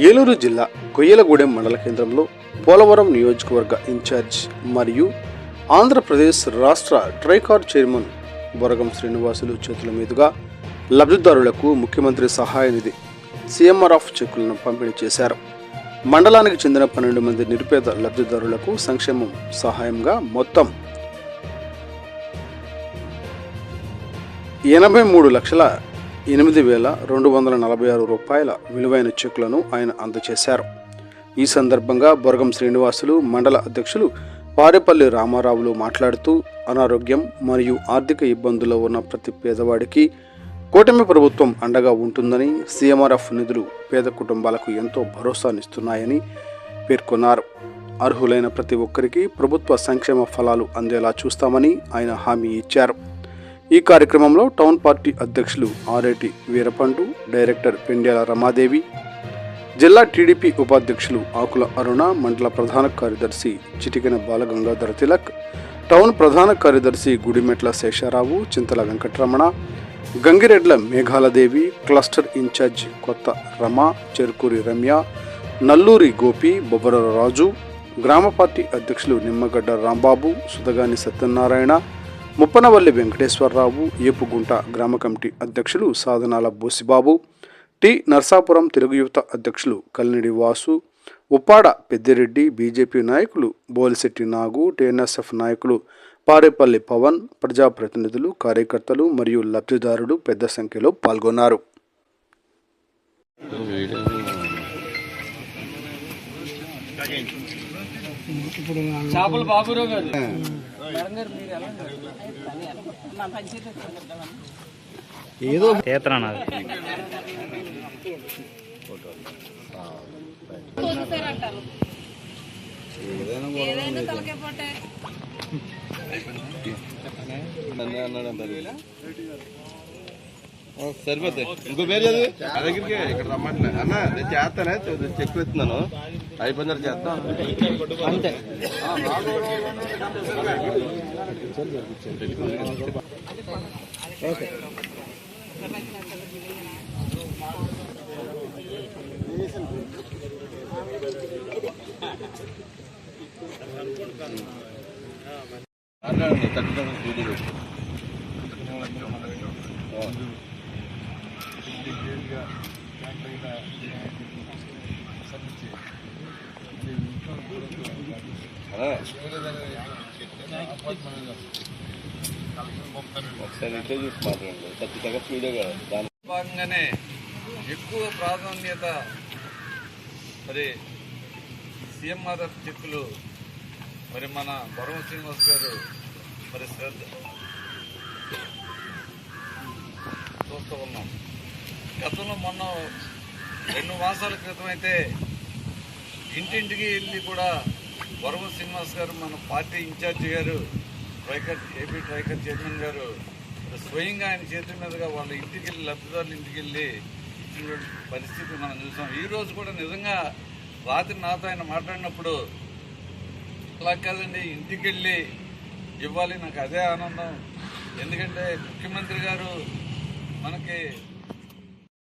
ఏలూరు జిల్లా కొయ్యలగూడెం మండల కేంద్రంలో పోలవరం నియోజకవర్గ ఇన్ఛార్జ్ మరియు ఆంధ్రప్రదేశ్ రాష్ట్ర ట్రైకార్ చైర్మన్ బొరగం శ్రీనివాసులు చేతుల మీదుగా లబ్ధిదారులకు ముఖ్యమంత్రి సహాయ నిధి CMRF చెక్కులను పంపిణీ చేశారు. మండలానికి చెందిన 12 మంది నిరుపేద లబ్ధిదారులకు సంక్షేమం సహాయంగా మొత్తం 83,08,246 రూపాయల విలువైన చెక్కులను ఆయన అందజేశారు. ఈ సందర్భంగా బొరగం శ్రీనివాసులు మండల అధ్యక్షులు పారేపల్లి రామారావులు మాట్లాడుతూ అనారోగ్యం మరియు ఆర్థిక ఇబ్బందుల్లో ఉన్న ప్రతి పేదవాడికి కూటమి ప్రభుత్వం అండగా ఉంటుందని, CMRF నిధులు పేద కుటుంబాలకు ఎంతో భరోసానిస్తున్నాయని పేర్కొన్నారు. అర్హులైన ప్రతి ఒక్కరికి ప్రభుత్వ సంక్షేమ ఫలాలు అందేలా చూస్తామని ఆయన హామీ ఇచ్చారు. ఈ కార్యక్రమంలో టౌన్ పార్టీ అధ్యక్షులు ఆరేటి వీరపండు, డైరెక్టర్ పెండ్యాల రమాదేవి, జిల్లా టీడీపీ ఉపాధ్యక్షులు ఆకుల అరుణ, మండల ప్రధాన కార్యదర్శి చిటికెన బాలగంగాధర తిలక్, టౌన్ ప్రధాన కార్యదర్శి గుడిమెట్ల శేషారావు, చింతల వెంకటరమణ, గంగిరెడ్ల మేఘాలదేవి, క్లస్టర్ ఇన్ఛార్జ్ కొత్త రమ, చెరుకూరి రమ్య, నల్లూరి గోపి, బొబ్బర రాజు, గ్రామ పార్టీ అధ్యక్షులు నిమ్మగడ్డ రాంబాబు, సుధగాని సత్యనారాయణ, ముప్పనవల్లి వెంకటేశ్వరరావు, ఏపుగుంట గ్రామ కమిటీ అధ్యక్షులు సాధనాల బోసిబాబు, టి నర్సాపురం తెలుగు యువత అధ్యక్షులు కల్నిడి వాసు, ఉప్పాడ పెద్దిరెడ్డి, బీజేపీ నాయకులు బోలిశెట్టి నాగు, TNSF నాయకులు పారేపల్లి పవన్, ప్రజాప్రతినిధులు, కార్యకర్తలు మరియు లబ్ధిదారులు పెద్ద సంఖ్యలో పాల్గొన్నారు. ఏదో సరిపోతాయి. ఇంకో పేరు చదివి నా దగ్గరికి ఇక్కడ రమ్మంటున్నా అన్న, నేను చేస్తానే చెక్ పెడుతున్నాను, అయిపోయినారు చేస్తాం అంతే. భాగంగానే ఎక్కువ ప్రాధాన్యత మరి CMRF చెక్కులు మరి మన బొరగం శ్రీనివాస్ గారు మరి శ్రద్ధ చూస్తూ ఉన్నాం. గతంలో మొన్న 2 మాసాల క్రితం అయితే ఇంటింటికి వెళ్ళి కూడా బొరగం శ్రీనివాస్ గారు మన పార్టీ ఇన్ఛార్జి గారు ఏపీ ట్రైకర్ చైర్మన్ గారు స్వయంగా ఆయన చేతుల మీదుగా వాళ్ళ ఇంటికి వెళ్ళి లబ్ధిదారుల ఇంటికి వెళ్ళి ఇచ్చినటువంటి పరిస్థితి మనం చూసాం. ఈరోజు కూడా నిజంగా రాత్రి నాతో ఆయన మాట్లాడినప్పుడు అలా కాదండి, ఇంటికి వెళ్ళి ఇవ్వాలి, నాకు అదే ఆనందం. ఎందుకంటే ముఖ్యమంత్రి గారు మనకి